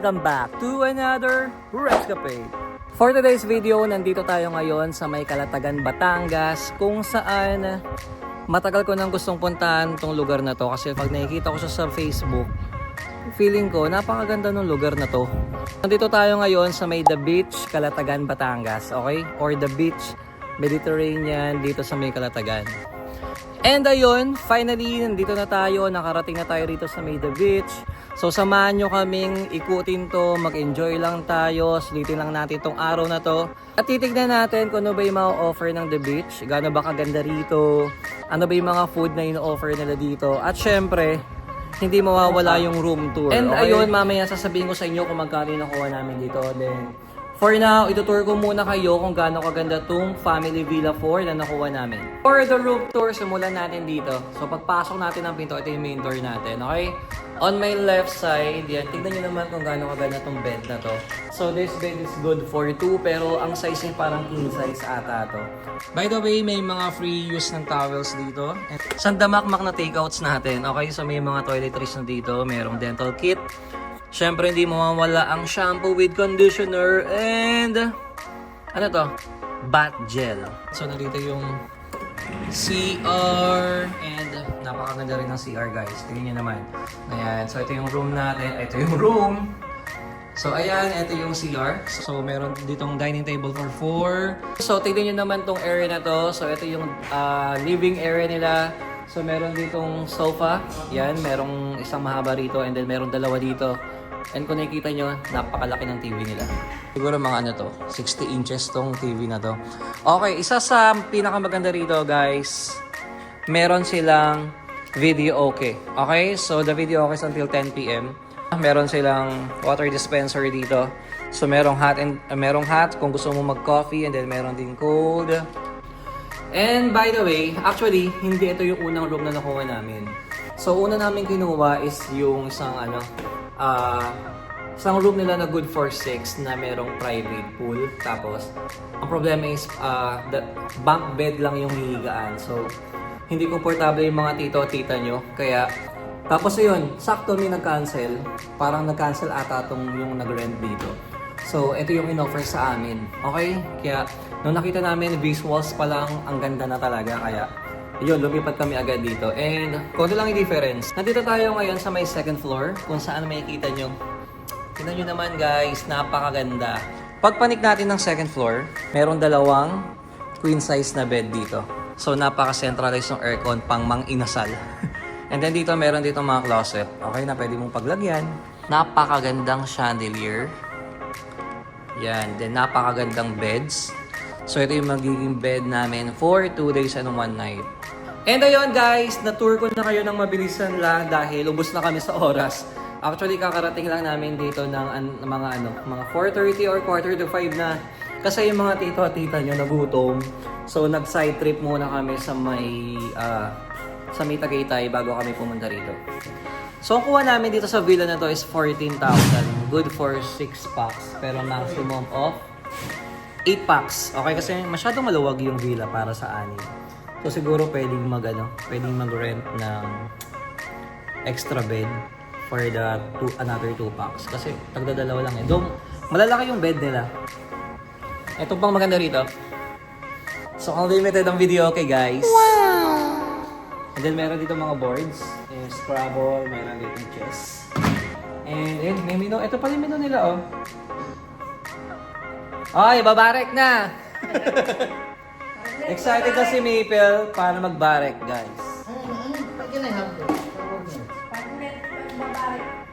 welcome back to another Rescapade. For today's video, nandito tayo ngayon sa may Calatagan, Batangas, kung saan matagal ko nang gustong puntahan tong lugar na to kasi pag nakikita ko siya sa Facebook, feeling ko napakaganda ng lugar na to. Nandito tayo ngayon sa may The Beach, Calatagan, Batangas, okay? Or The Beach, Mediterranean, dito sa may Calatagan. And ayun, finally, nandito na tayo, nakarating na tayo rito sa may The Beach. So samahan nyo kaming ikutin to, mag-enjoy lang tayo, sulitin lang natin itong araw na to. At titignan natin kung ano ba yung mga offer ng The Beach, gaano ba kaganda rito, ano ba yung mga food na ino-offer nila dito. At syempre, hindi mawawala yung room tour. And okay? Ayun, mamaya sasabihin ko sa inyo kung magkano yung nakuha namin dito. Then, for now, itutour ko muna kayo kung gaano kaganda tong Family Villa 4 na nakuha namin. For the room tour, simulan natin dito. So pagpasok natin ng pinto, ito yung main door natin, okay? On my left side, yan, tignan nyo naman kung gaano kaganda tong bed na to. So this bed is good for 2, pero ang size niya parang king size ata to. By the way, may mga free use ng towels dito. Sandamakmak na takeouts natin, okay? So may mga toiletries na dito, merong dental kit. Siyempre, hindi mawawala ang shampoo with conditioner and ano to? Bath gel. So, nandito yung CR and napakaganda rin ng CR, guys. Tingnan nyo naman. Ayan. So, ito yung room natin. Ito yung room. So, ayan. Ito yung CR. So, meron ditong dining table for 4. So, tingnan nyo naman tong area na to. So, ito yung living area nila. So, meron ditong sofa. Yan. Merong isang mahaba rito and then meron dalawa dito. And kung nakikita nyo, napakalaki ng TV nila. Siguro mga ano to, 60 inches tong TV na to. Okay, isa sa pinakamaganda rito, guys, meron silang video okay. Okay, so the video okay is until 10 PM. Meron silang water dispenser dito. So merong hot kung gusto mo mag-coffee, and then meron din cold. And by the way, actually, hindi ito yung unang room na nakuha namin. So una namin kinuha is yung isang room nila na good for 6 na merong private pool. Tapos, ang problema is the bunk bed lang yung hihigaan. So, hindi komportable yung mga tito at tita nyo. Kaya, tapos yun, sakto may nag-cancel. Parang nag-cancel ata yung nag-rent dito. So, ito yung in-offer sa amin. Okay? Kaya, nung nakita namin, visuals pa lang, ang ganda na talaga. Kaya, yun, lumipat kami agad dito. And, konti lang yung difference. Nandito tayo ngayon sa may second floor, kung saan makikita nyo. Tingnan nyo naman, guys, napakaganda. Pagpanik natin ng second floor, meron dalawang queen size na bed dito. So, napaka-centralized ng aircon pang mang-inasal. And then dito, meron dito mga closet. Okay, na pwede mong paglagyan. Napakagandang chandelier. Yan, then napakagandang beds. So, ito yung magiging bed namin for 2 days and 1 night. And ayun, guys, na-tour ko na kayo ng mabilisan lang dahil ubos na kami sa oras. Actually, kakarating lang namin dito ng mga 4:30 or 4:45 na. Kasi yung mga tito at tita nyo nagutom. So, nag-side trip muna kami sa may Tagaytay bago kami pumunta rito. So, ang kuha namin dito sa villa na to is 14,000. Good for 6 packs. Pero maximum of 8 packs. Okay, kasi masyadong maluwag yung villa para sa anin. So, siguro pwedeng mag-rent ng extra bed for the another 2 packs. Kasi tagdadalawa lang eh. Doon, malalaki yung bed nila. Ito pang maganda rito. So, unlimited ang video, okay, guys? Wow! And then, meron dito mga boards. Scrabble, meron dito chess. And yun, may menu. Ito pala yung menu nila, oh. Ay, babarek na! Excited na si Maple para magbarek, guys.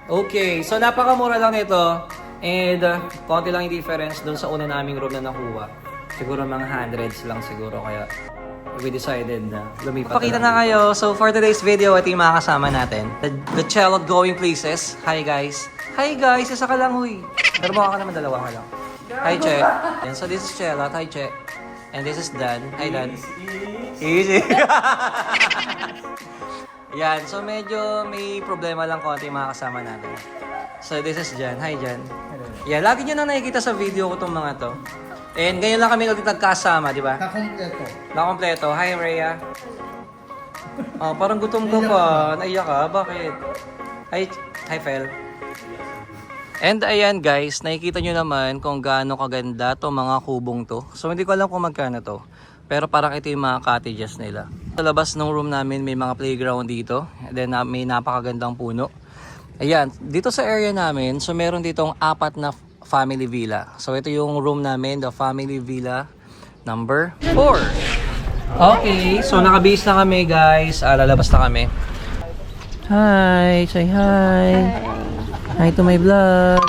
Okay, so napakamura lang ito. And konti lang yung difference doon sa una naming room na nakuha. Siguro mga hundreds lang siguro, kaya we decided na lumipat. Pakita na kayo. So for today's video, ito yung mga kasama natin. The Cello Going Places. Hi guys. Hi guys, isa ka lang, huy. Pero mukha ka naman, dalawa ka lang. Hi, Che. And so this is Chela. Hi, Che. And this is Dan. Hi, Dan. Easy. Yan. So medyo may problema lang konti mga kasama natin. So this is Jan. Hi, Jan. Yan. Lagi nyo na nakikita sa video ko itong mga to. And ngayon lang kami ulit nagkasama, di ba? Nakompleto. Nakompleto. Hi, Rhea. Oh, parang gutom ka pa. Naiyak ka. Bakit? Hi, Fel. And ayan guys, nakikita nyo naman kung gaano kaganda to mga kubong to. So hindi ko alam kung magkano to. Pero parang ito yung mga cottages nila. Sa labas ng room namin may mga playground dito. And then may napakagandang puno. Ayan, dito sa area namin, so meron ditong 4 na family villa. So ito yung room namin, the family villa number 4. Okay, so nakabihis na kami guys. Lalabas na kami. Hi, say hi. Hi to my vlog.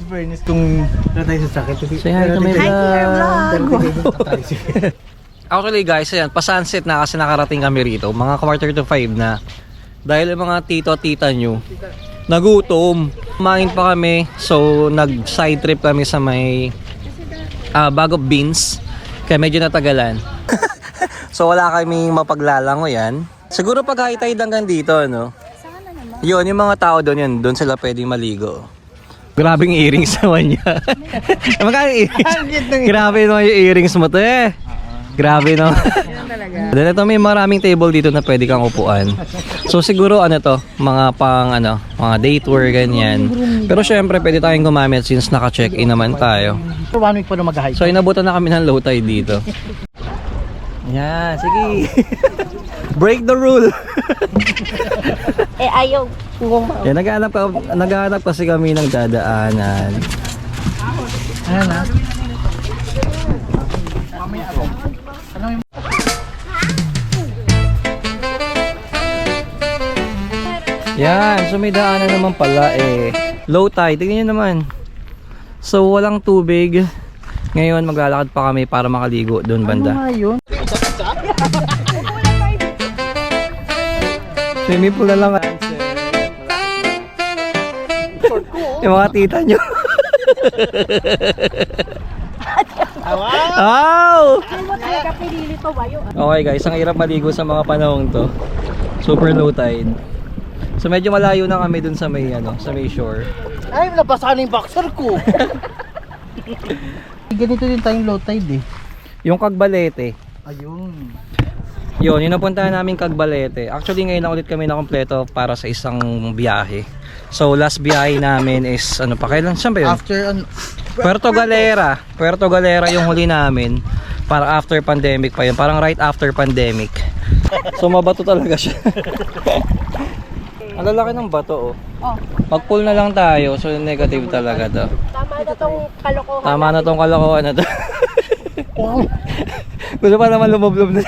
Fairness kung natay sa sakit. Say hi to my vlog. vlog. Actually guys, ayan, pa-sunset na kasi nakarating kami rito. Mga 4:45 na. Dahil yung mga tito-tita nyo, nagutom. Kumain pa kami. So, nag-side trip kami sa may bag of beans. Kaya medyo natagalan. So, wala kaming mapaglalango yan. Siguro pag high tide hanggang dito, ano? Yun, yung mga tao doon yun. Doon sila pwedeng maligo. Grabing earrings naman niya. Magkano earrings? Grabe naman yung earrings mo to eh. Grabe no. Then ito may maraming table dito na pwede kang upuan. So siguro ano to, mga pang ano, mga day tour ganyan. Pero syempre pwede tayong gumamit since naka-check-in naman tayo. For 1 week pa na mag-hike. So inabutan na kami ng low tide dito. Yan, sige. Break the rule. Ayaw. Yan, naghahanap kasi kami ng dadaanan. Ayan na. Yan, so may daanan naman pala eh. Low tide, tignan nyo naman. So walang tubig. Ngayon maglalakad pa kami para makaligo doon banda. Ano nga yun? Swimming pool na lang. Yung mga tita nyo. Wow! Okay guys, ang hirap maligo sa mga panahong to. Super low tide. So medyo malayo na kami dun sa may ano, sa may shore. Ay, nabasa na yung boxer ko. Ganito din tayong low tide eh. Yung Cagbalete. Ayun. Yun, yung napuntahan namin Cagbalete. Actually ngayon na ulit kami na kompleto para sa isang biyahe. So last biyahe namin is ano pa, kailan? Saan ba yun? After Puerto Galera. Puerto Galera yung huli namin. Para after pandemic pa yun. Parang right after pandemic. So mabato talaga siya. Ang lalaki ng bato oh. Mag-pull na lang tayo. So negative talaga to. Tama na tong kalokohan. Tama na tong kalokohan na to. Gusto pa naman lumublob na.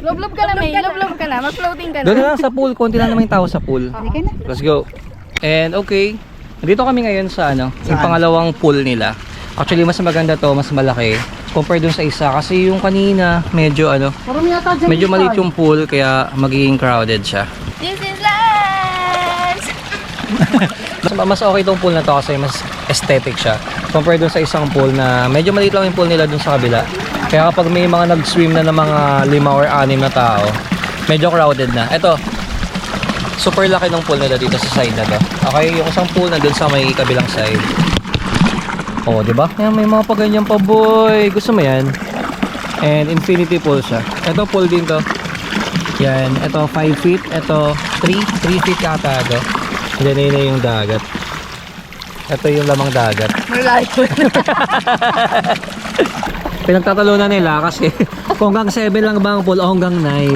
Lublob ka na, May. Lublob ka na. Mag-floating ka na. Doon na lang sa pool. Konti lang naman yung tao sa pool. Halika na. Let's go. And okay. Dito kami ngayon sa ano, yung pangalawang pool nila. Actually mas maganda to, mas malaki compare dun sa isa kasi yung kanina medyo ano, medyo maliit yung pool kaya magiging crowded siya. This is life! Mas okay tong pool na to kasi mas aesthetic siya compare dun sa isang pool na medyo maliit lang yung pool nila dun sa kabila. Kaya kapag may mga nag-swim na ng mga 5 or 6 na tao, medyo crowded na. Ito, super laki ng pool nila dito sa side na to. Okay, yung isang pool na dun sa may kabilang side. Oh, di ba? Yan, may mga paganyan pa, boy. Gusto mo yan? And infinity pool siya. Ito pool din to. Yan, ito 5 feet, ito 3 feet yata ito. Then yun yung dagat. Ito yung lamang dagat. Malayo. Pinagtatalunan nila kasi kung hanggang 7 lang ba ang pool o hanggang 9.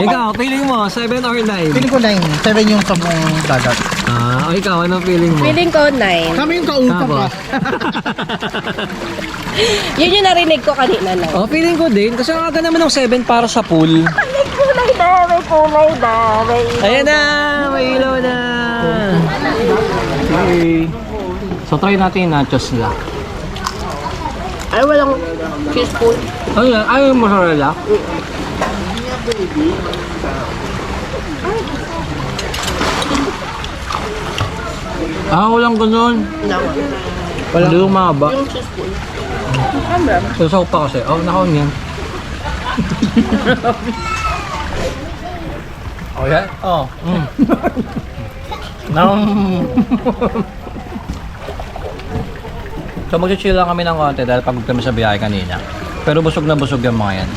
Ikaw, feeling mo, 7 or 9? Feeling ko 9. 7 yung sa buong dagat. O ikaw, anong feeling mo? Feeling ko 9. Kami yung kautap Tapos? ah. Yun yung narinig ko kanina na. Feeling ko din. Kasi ang aga naman ng 7 para sa pool. May kulay na, may kulay na, may ilaw. Ayan na! May ilaw na! Okay. So try natin yung nachos nila. Ay, walang cheese pool. Ano yan? Ayaw yung mozzarella? Walang ganun. Wala. Hindi lumaba. Yung cheese pool. Sasaw pa kasi. Nakaon yan. Yan? So mag-chill lang kami ng konti dahil pagod kami sa biyahe kanina. Pero busog na busog yung mga yan.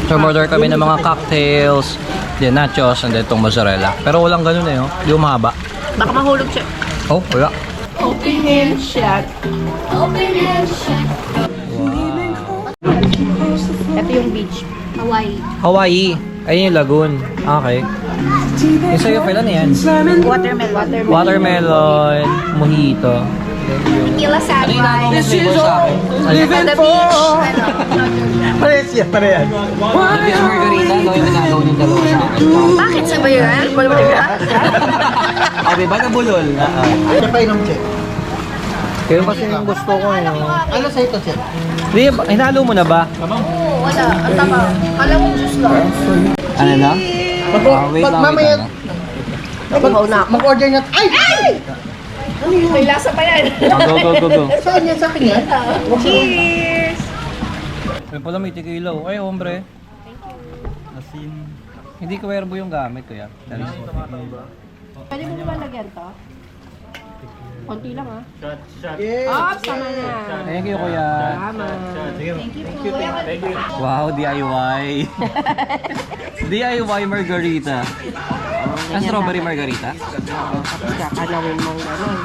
So order kami ng mga cocktails, then nachos, and then itong mozzarella. Pero walang ganun eh, di umahaba. Baka mahulog siya. Oh, wala. Open and shut. Open and shut. Ito yung beach. Hawaii. Hawaii. Ayun yung lagoon. Okay. Yung sa'yo, kailan na yan? Watermelon. Watermelon, mojito. Tequila Ano yung nagawa sunrise. mong flavor sa akin? At the beach. Parehas yan, parehas. The beach margarita, no? Yung nagawa yung dalawa sa akin. Bakit sabay yan? Okay, ba nabulol? Ano pa inom, Che? Pero kasi yung gusto ko yun. Ano sa ito, Che? Hindi, hinalo mo na ba? Wala. Ang tama. Kala mo juice lang. Ano na? Wait lang, mamaya, Nabahaw na ako. mag-order na. Ay! May lasa pa yan. Go. Saan yan? Sa akin yan? Cheers! May pala may tequila. Ay, hombre. Asin. Hindi ko werbo yung gamit ko yan. Pwede mo ba lagyan to? Konti lang ha. Yes. Ops, sama na. Thank you, kuya. Tama. Thank you. Wow, DIY. DIY margarita. Ang strawberry margarita? Kakalawin mong gano'n.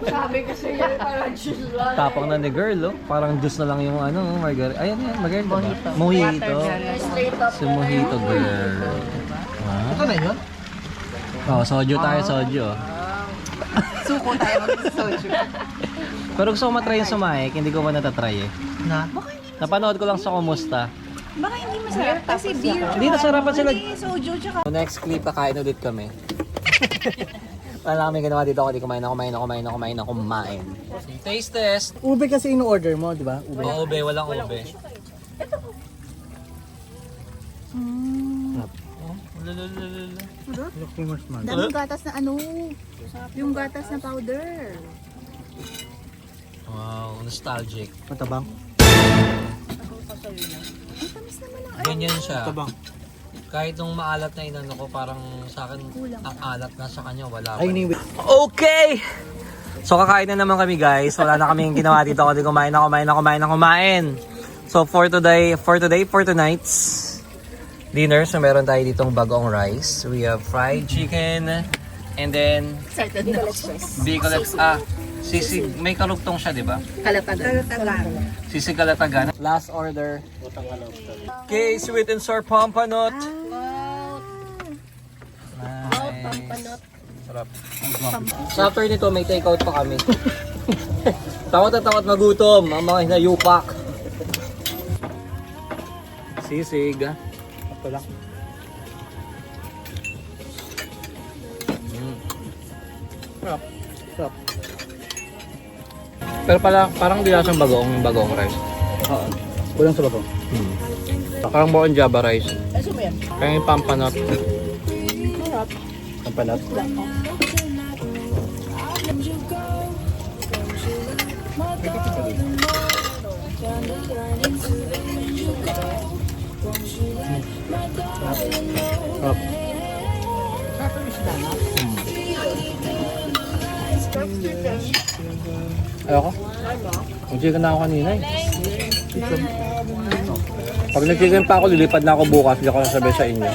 Sabi ko sa'yo, parang juice lang. Tapang na ni girl, oh. Parang juice na lang yung ano, margarita. Ayan, margarita. Mojito. Mojito. Straight up. Si mojito girl. Ito na yun? Oh, soju tayo, soju. Suko tayo mag-soju. Pero gusto ko matry yung sumaik, hindi ko pa natatry eh. Na? Napanood ko lang sa Kumusta. Baka hindi masarap kasi beer. Hindi, nasarapan sila. Soju tsaka Next clip, kakain ulit kami. Wala kami ginawa dito, kundi kumain. Taste test. Ube kasi in-order mo, di ba? Ube. Oo, ube, walang ube. daming gatas na ano. Yung gatas na powder. Wow, nostalgic. Matabang. Ganyan siya. Kahit nung maalat na inano ko, parang sa akin, ang alat na sa kanya, wala pa. Ay, anyway. Okay! So kakain na naman kami guys. Wala na kaming ginawa dito kundi kumain. So for tonight's dinner, so meron tayo ditong bagong rice. We have fried chicken and then Excited na. Bicol sisig, may karugtong siya, di ba? Kalatagan. Sisig kalatagan. Last order. Okay, sweet and sour pompanot. Nice. Sarap. So after nito, may take-out pa kami. Takot at takot magutom ang mga hinayupak. Sisig. Ito lang. Sarap. Sarap. Pero parang di lasang bagong rice. Oo. Kulang sa bago. Parang buong Java rice. Ano ba yan? Kaya yung pampanot. Ang palat. Ayoko. Nag-chicken na ako kanina eh. Pag nag-chicken pa ako, lilipad na ako bukas. Hindi ako nasabi sa inyo.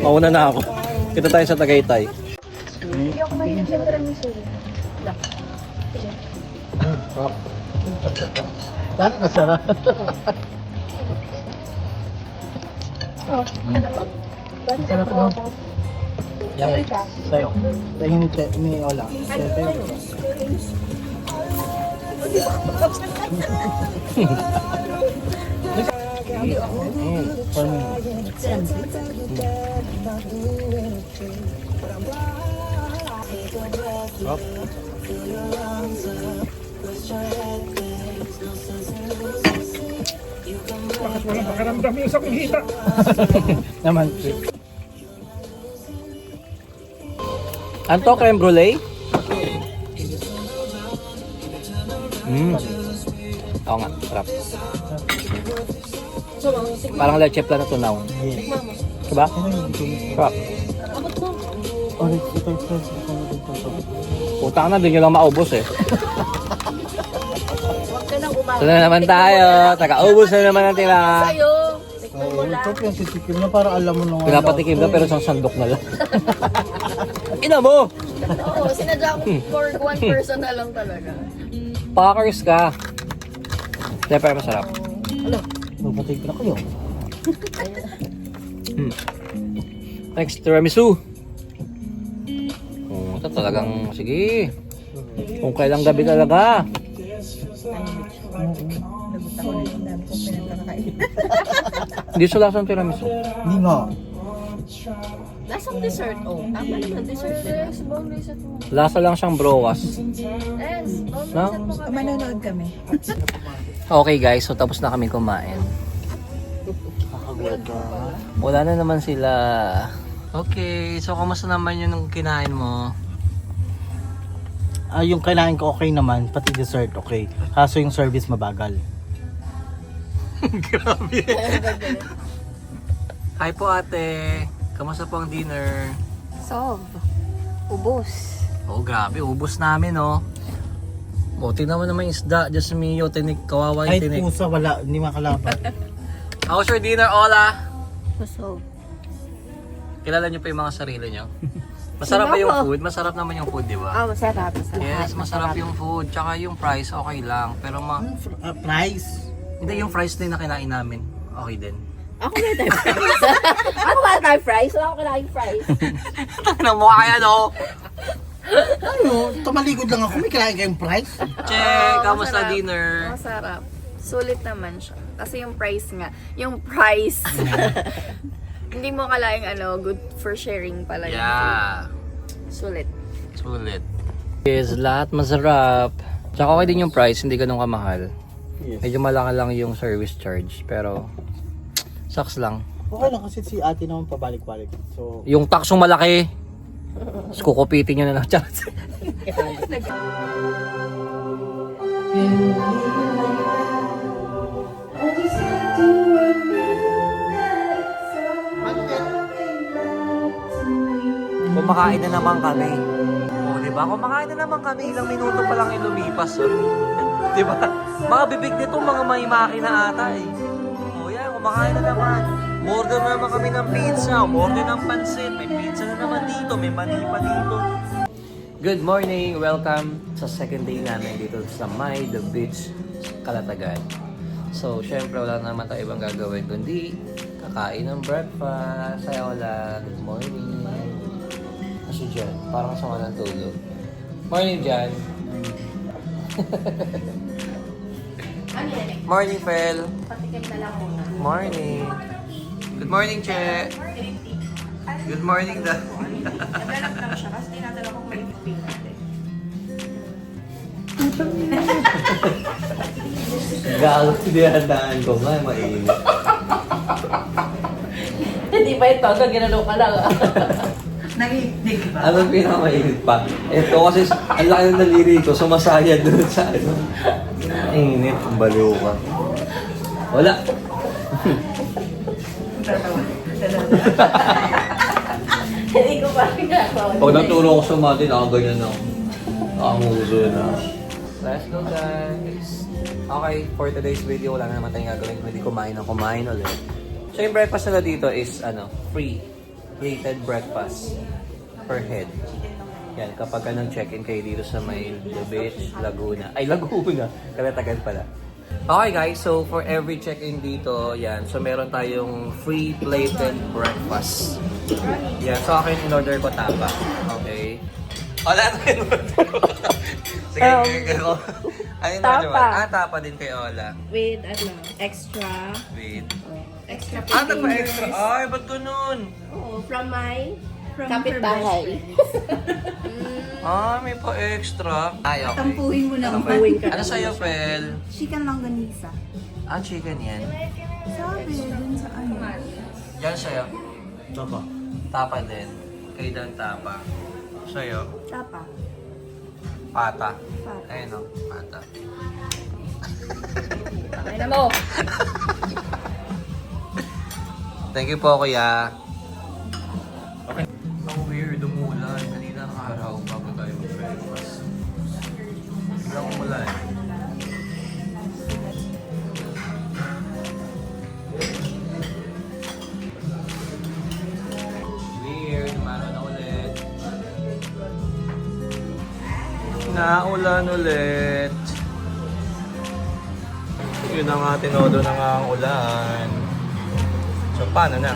Mauna na ako. Kita tayo sa Tagaytay. Lahat masarap. Sarap mo. Yan. Sa'yo. Sa'yo ni Ola. Naman. Anto, creme brulee? Oo nga, sarap. Parang leche plan na tunaw. Diba? Sarap. Putang na, di nyo lang maubos eh. So na naman tayo. Taka-ubos na naman ang tira. Sa'yo. Ito pinatitikim na para alam mo nung Pinapatikim na pero isang sandok na lang. Ina mo! Oo, sinadya ko for one person na lang talaga. Packers ka. Hindi, pero masarap. Magpatay na kayo. Next, tiramisu. Oh, ito talagang, sige. Kung kailang gabi talaga. Hindi sa lasang tiramisu. Hindi nga. Lasang dessert, oh. Tama naman, dessert. Yes, bone reset mo. Lasa lang siyang browas. Yes, bone No? reset mo kami. Manonood kami. Okay guys, so tapos na kami kumain. Wala na naman sila. Okay, so kamusta naman yun nung kinain mo? Yung kailangan ko okay naman, pati dessert okay. Kaso yung service mabagal. Grabe. Hi po ate. Kamusta po ang dinner? Sov. Ubos. Oh, grabe. Ubus namin, oh. O, tingnan mo naman yung isda. Diyos mio, tinik. Kawawa yung Ay, tinik. pusa, wala. Hindi makalaban. How's your dinner, Ola? Busog. Kilala niyo pa yung mga sarili niyo? Masarap ba yung food? Masarap naman yung food, di ba? Masarap. Yes, masarap yung food. Tsaka yung price, okay lang. Pero Price? hindi, yung fries din na kinain namin. Okay din. Ako na tayo fries. Ako ba tayo fries? Wala ako kailangan fries. Ano mo kaya, no? Ano? Tumaligod lang ako. May kailangan kayong price? Che, kamusta masarap. dinner? Masarap. Sulit naman siya. Kasi yung price nga. Yung price. Hindi mo kalaing good for sharing pala yung food. Yeah. Sulit. Sulit. Yes, lahat masarap. Tsaka okay din yung price, hindi ganun kamahal. Yes. Medyo malaki lang yung service charge, pero sucks lang. Okay lang kasi si ate naman pabalik-balik. So, Yung taksong malaki, tapos kukupitin nyo na lang. Charot. Kumakain na naman kami. O, di ba? Kumakain na naman kami. Ilang minuto pa lang yung lumipas. Oh. Di ba? Mga bibig nito, mga may makina ata eh. O, yan. Kumakain na naman. Order na naman kami ng pizza. Order ng pansit. May pizza na naman dito. May mani pa dito. Good morning. Welcome sa second day namin dito sa May The Beach, Calatagan. So, syempre wala na naman tayo ibang gagawin kundi kakain ng breakfast. Ay, wala. Good morning. Kasi Jan, parang kasama ng tulog. Morning, Jan. Ano yan? Morning, Fel. Patikim na lang muna. Morning. Good morning, Che. Good morning, Da. Nagalap lang siya kasi tinatala ko may peanut eh. Gago, dinadaan ko nga, mainit. Hindi ba ito? Ginano ka lang ah. Anong pinakamainit pa? Ito kasi ang laki ng daliri ko, sumasaya doon sa ano. Init, ang baliw ka. Wala. Hindi ko pa ginagawa. Pag naturo ko sa mati, nakaganyan ako. Nakamuso na. Let's go guys. Okay, for today's video, wala na naman tayong gagawin kundi kumain ulit. So yung breakfast nila dito is free. Rated breakfast per head. Yan, kapag nang check-in kayo dito sa may The Beach, Laguna. Ay, Laguna! Calatagan pala. Okay guys, so for every check-in dito, yan. So meron tayong free plated breakfast. Yan, so akin in-order ko tapa. Okay. Wala na in-order ko. Sige, ko. Ano in-order mo? Tapa. Tapa din kay Ola. With extra. Wait. Extra Pa-extra? Ay, ba't ganun? Oo, from my kapitbahay. May pa-extra. Ay, okay. Tampuhin mo naman. Tampuhin ka Ano naman sa'yo, siya. Fel? Chicken longganisa. Chicken yan. Sabi, dun sa ano. Yan sa'yo. Tapa. Tapa din. Kayo din tapa. Sa'yo? Tapa. Pata. Pata. Ayun o, pata. Ay na mo. Thank you po, kuya. Okay. Ang weird, umulan. Kanina ng araw bago tayo mag-breakfast. Biglang umulan. Naulan ulit. Yun na nga, tinodo na nga ang ulan. So, paano na?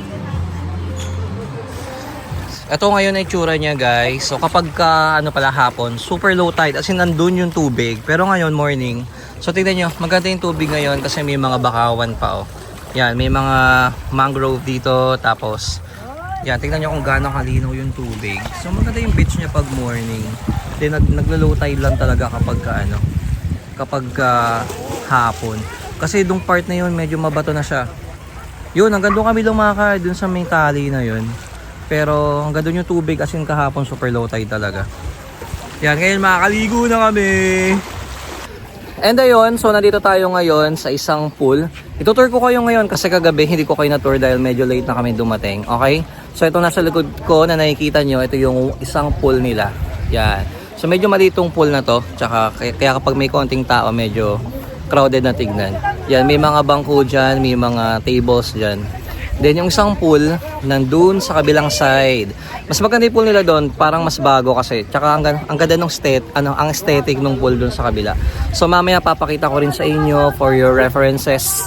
Ito ngayon ay tsura niya, guys. So, kapag hapon, super low tide. As in, nandun yung tubig. Pero ngayon, morning. So, tingnan nyo, maganda yung tubig ngayon kasi may mga bakawan pa, oh. Yan, may mga mangrove dito. Tapos, yan, tingnan nyo kung gaano kalinaw yung tubig. So, maganda yung beach niya pag morning. Then, naglo-low tide lang talaga kapag hapon. Kasi dung part na yun, medyo mabato na siya. Yun, hanggang doon kami lumakad, dun sa may tali na yun. Pero hanggang doon yung tubig, as in kahapon, super low tide talaga. Yan, ngayon makakaligo na kami. And ayun, so nandito tayo ngayon sa isang pool. Itutour ko kayo ngayon kasi kagabi hindi ko kayo na-tour dahil medyo late na kami dumating. Okay? So ito nasa likod ko na nakikita nyo, ito yung isang pool nila. Yan. So medyo malitong pool na to. Tsaka kaya kapag may konting tao, medyo crowded na tignan. Yan, may mga bangko dyan, may mga tables dyan. Then yung isang pool, nandun sa kabilang side. Mas maganda yung pool nila doon, parang mas bago kasi. Tsaka ang ganda ng ang aesthetic ng pool doon sa kabila. So mamaya papakita ko rin sa inyo for your references.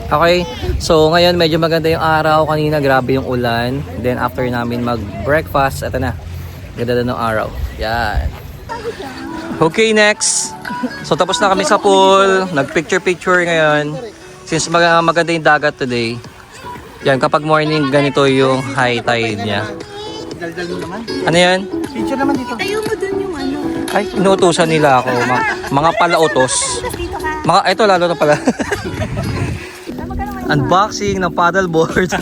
Okay? So ngayon medyo maganda yung araw. Kanina grabe yung ulan. Then after namin mag-breakfast, eto na. Ganda na ng araw. Yan. Okay, next. So tapos na kami sa pool. Nag-picture-picture ngayon. Since maganda yung dagat today. Yan, kapag morning, ganito yung high tide niya. Daldal mo naman. Ano yan? Picture naman dito. Tayo mo dun yung ano. Ay, inuutosan nila ako. Mga palautos. Ito lalo na pala. Unboxing ng paddleboard.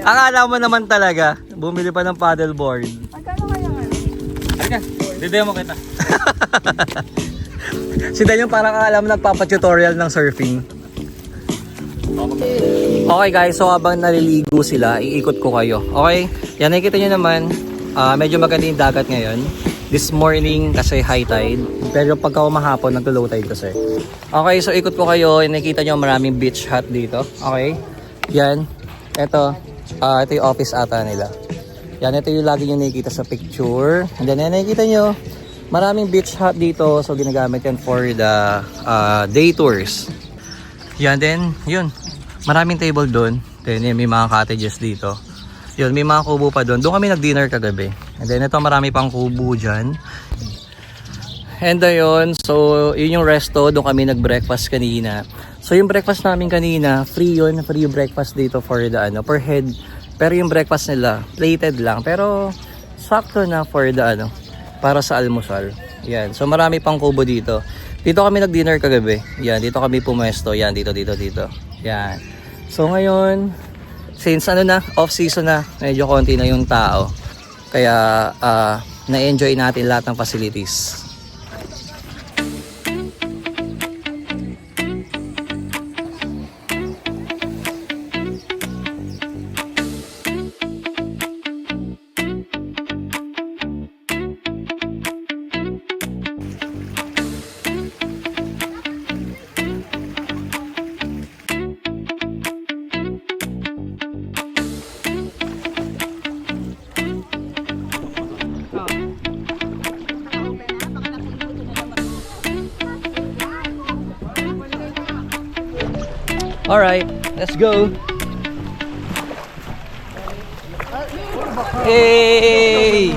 Akala mo naman talaga, bumili pa ng paddleboard. Halika, didemo kita. Si Dan yung parang alam nagpapa-tutorial ng surfing. Okay guys, so habang naliligo sila, iikot ko kayo. Okay? Yan, nakikita nyo naman, medyo maganda yung dagat ngayon. This morning kasi high tide, pero pagka umahapon naglo-low tide kasi. Okay, so ikot ko kayo, nakikita nyo maraming beach hut dito. Okay? Yan, ito yung office ata nila. Yan, ito yung lagi nyo nakikita sa picture. And then nakikita nyo, maraming beach hut dito, so ginagamit yan for the day tours. Yan, then yun, maraming table doon. Then yun, may mga cottages dito. Yun, may mga kubo pa doon. Doon kami nag-dinner kagabi. And then ito, marami pang kubo dyan. And ayun, so yun yung resto. Doon kami nag-breakfast kanina. So yung breakfast namin kanina, free yun. Free yung breakfast dito for the per head. Pero yung breakfast nila, plated lang. Pero sakto na for the para sa almusal. Yan, so marami pang kubo dito. Dito kami nag-dinner kagabi. Yan, dito kami pumesto. Yan, dito. Yan. So ngayon, since off-season na, medyo konti na yung tao. Kaya na-enjoy natin lahat ng facilities. Alright, let's go! Hey!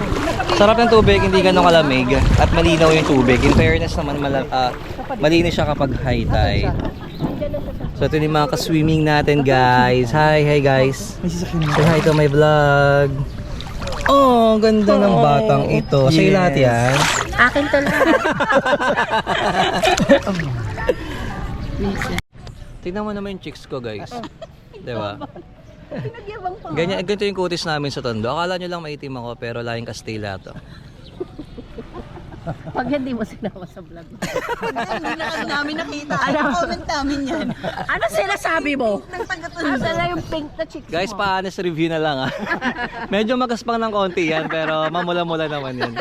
Sarap ng tubig, hindi ganun kalamig at malinaw yung tubig. In fairness naman, malinis siya kapag high tide. So ito yung mga ka-swimming natin guys. Hi guys! Say hi to my vlog! Oh, ganda ng batang ito. Yes. Sa'yo lahat yan? Akin to lahat. Tingnan mo naman yung chicks ko guys. Diba? Ganito yung kutis namin sa Tondo. Akala nyo lang maitim ako pero laking Kastila to. Pag hindi mo sinama sa vlog. Hindi na namin nakita. Comment namin yan. Ano sinasabi mo? Nang tagaton Asa na yung pink na chicks Guys, mo? pa-honest review na lang ah. Medyo magaspang ng konti yan pero mamula-mula naman yan.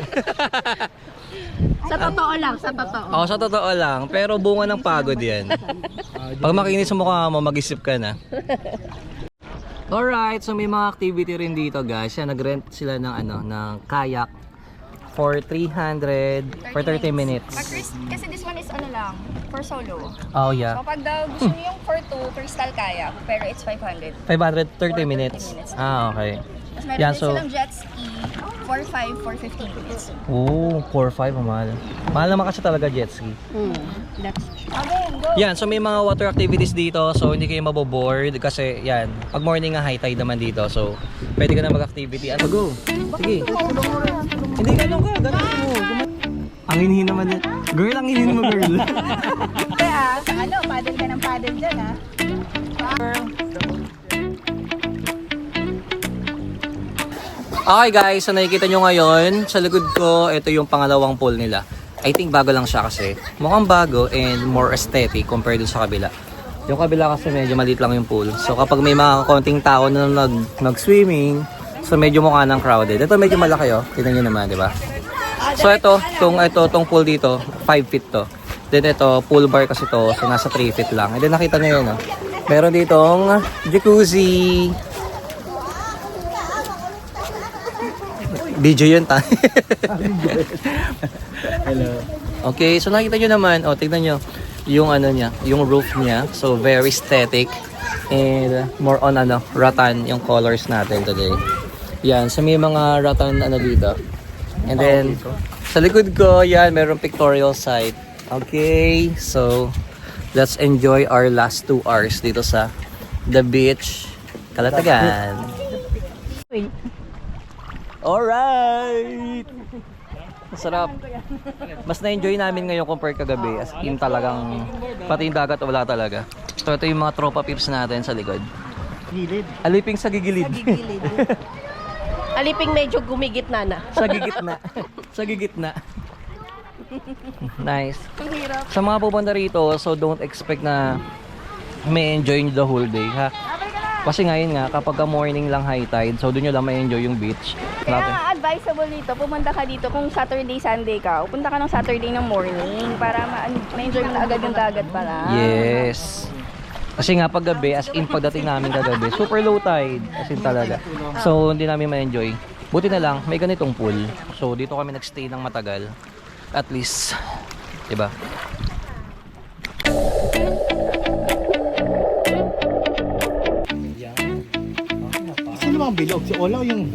Sa totoo lang, sa totoo. Oo, sa totoo lang. Pero bunga ng pagod yan. Pag makinis sa mukha mo, mag-isip ka na. Alright, so may mga activity rin dito guys. Yan, nag-rent sila ng ng kayak for 300 for 30 minutes. Kasi this one is ano lang, for solo. Oh yeah. So pag daw gusto niyo yung for 2, crystal kayak, pero it's 500. 530 minutes. Ah, okay. Tapos meron Yan, din so- silang jet ski, for 5 for 15 minutes. Oh, 4-5 mahal. Mahal naman kasi talaga jet ski. That's Okay, go! Yan, so may mga water activities dito, so hindi kayo maboboard kasi yan, pag morning nga high tide naman dito, so pwede ka na mag-activity. Ano, go? Sige. Hindi, ganun ka, ganun mo. Ang hinihin naman yan. Girl, ang hinihin mo, girl. Kaya, ano, paddle ka ng paddle dyan, ha? Okay guys, so nakikita nyo ngayon, sa likod ko, ito yung pangalawang pool nila. I think bago lang siya kasi. Mukhang bago and more aesthetic compared dun sa kabila. Yung kabila kasi medyo maliit lang yung pool. So kapag may mga konting tao na nag-swimming, so medyo mukha ng crowded. Ito medyo malaki oh. Tignan nyo naman, di ba? So tong pool dito, 5 feet to. Then ito, pool bar kasi to, so nasa 3 feet lang. And then nakita nyo yun oh. Meron ditong jacuzzi. DJ yun ta. Hello. Okay, so nakita nyo naman, oh, tignan nyo yung ano niya, yung roof niya. So very aesthetic and more on ano, rattan yung colors natin today. Yan, so may mga rattan ano dito. And then sa likod ko, yan, merong pictorial site. Okay, so let's enjoy our last 2 hours dito sa the beach, Calatagan. Alright! Masarap. Mas na-enjoy namin ngayon compare kagabi. As in talagang pati yung dagat wala talaga. So ito yung mga tropa pips natin sa likod. Gilid. Aliping sa gigilid. Aliping medyo gumigit na. Sa gigitna. Sa gigitna. Nice. Sa mga pupunta rito, so don't expect na may enjoy nyo the whole day, ha? Kasi ngayon nga, kapag ka morning lang high tide, so doon nyo lang may enjoy yung beach. Kaya advisable dito, pumunta ka dito kung Saturday, Sunday ka. Pupunta ka ng Saturday ng morning para ma-enjoy mo na agad yung dagat pala. Yes. Kasi nga pag gabi, as in pagdating namin kagabi, super low tide. As in talaga. So hindi namin ma-enjoy. Buti na lang, may ganitong pool. So dito kami nagstay ng matagal. At least, diba? Sino mga bilog? Si Ola o yung...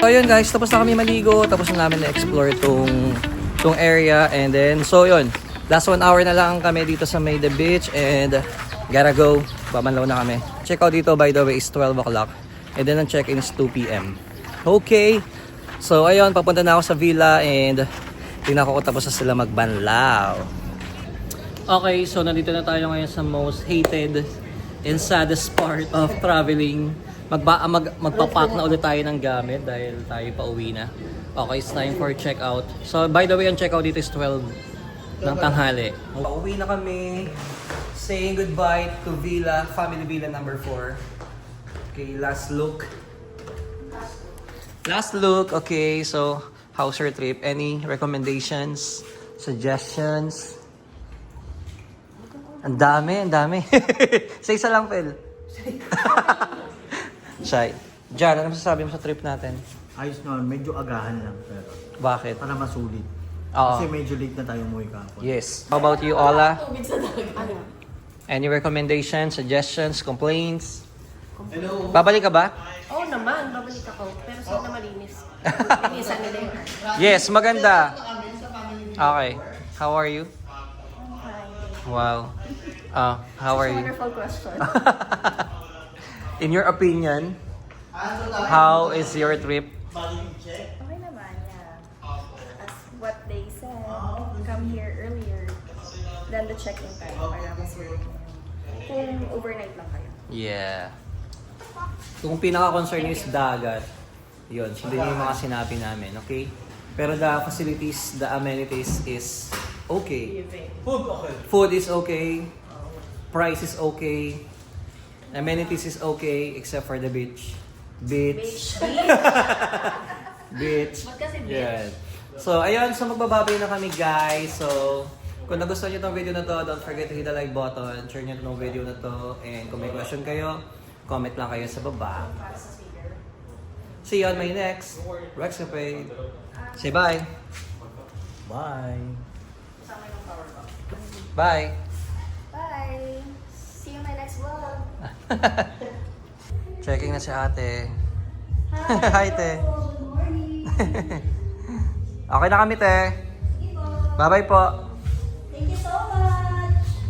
So yun guys, tapos na kami maligo, tapos na namin na-explore tong area, and then, so yun, last 1 hour na lang kami dito sa May the Beach, and gotta go, pamanlaw na kami. Check out dito by the way is 12 o'clock, and then ang check-in is 2 p.m. Okay, so ayun, papunta na ako sa villa, and tingnan ko kung tapos na sila magbanlaw. Okay, so nandito na tayo ngayon sa most hated and saddest part of traveling. Magpapack na ulit tayo ng gamit dahil tayo pa uwi na. Okay, it's time for check-out. So, by the way, ang check-out dito is 12 ng tanghali. Pauwi na kami. Saying goodbye to Villa, Family Villa number 4. Okay, last look. Last look, okay. So, how's your trip? Any recommendations? Suggestions? Ang dami, ang dami. Sa isa lang, Phil. Shy. Jan, ano masasabi mo sa trip natin? Ayos naman, medyo agahan lang. Pero Bakit? para masulit. Oo. Kasi medyo late na tayo umuwi kahapon. Yes. How about you, Ola? Any recommendations, suggestions, complaints? Hello. Babalik ka ba? Oo naman, babalik ako. Pero sana malinis. Linisan nila yun. Yes, maganda. Okay. How are you? Wow. How are you? Wonderful question. In your opinion, how is your trip? Okay naman, yeah. As what they said, come here earlier than the check-in time para mas worth it. Kung overnight lang kayo. Yeah. Kung pinaka-concern is dagat, yun, sundin niyo yung mga sinabi namin, okay? Pero the facilities, the amenities is okay. Food is okay. Price is okay. Amenities is okay except for the beach. Beach. Beach. Yeah. So, ayun. So, magbababay na kami, guys. So, kung nagustuhan nyo itong video na to, don't forget to hit the like button. Share nyo itong video na to. And kung may question kayo, comment lang kayo sa baba. See you on my next Rexapade. Say bye. Bye. Bye. Bye! See you in my next vlog. Checking na si ate. Hi, te. Good morning! Okay na kami, te. Bye-bye po. Thank you so